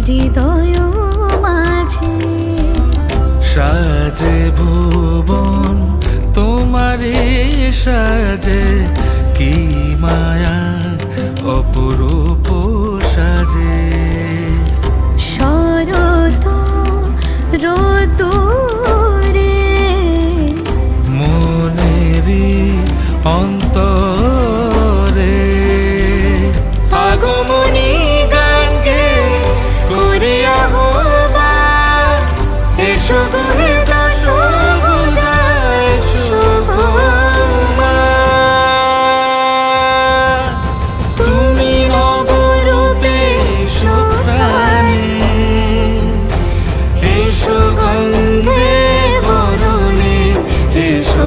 হৃদয় মাঝে। সাজে ভুবন তোমারে সাজে, কি মায়া অপরূপ সাজে। শরৎ রোদ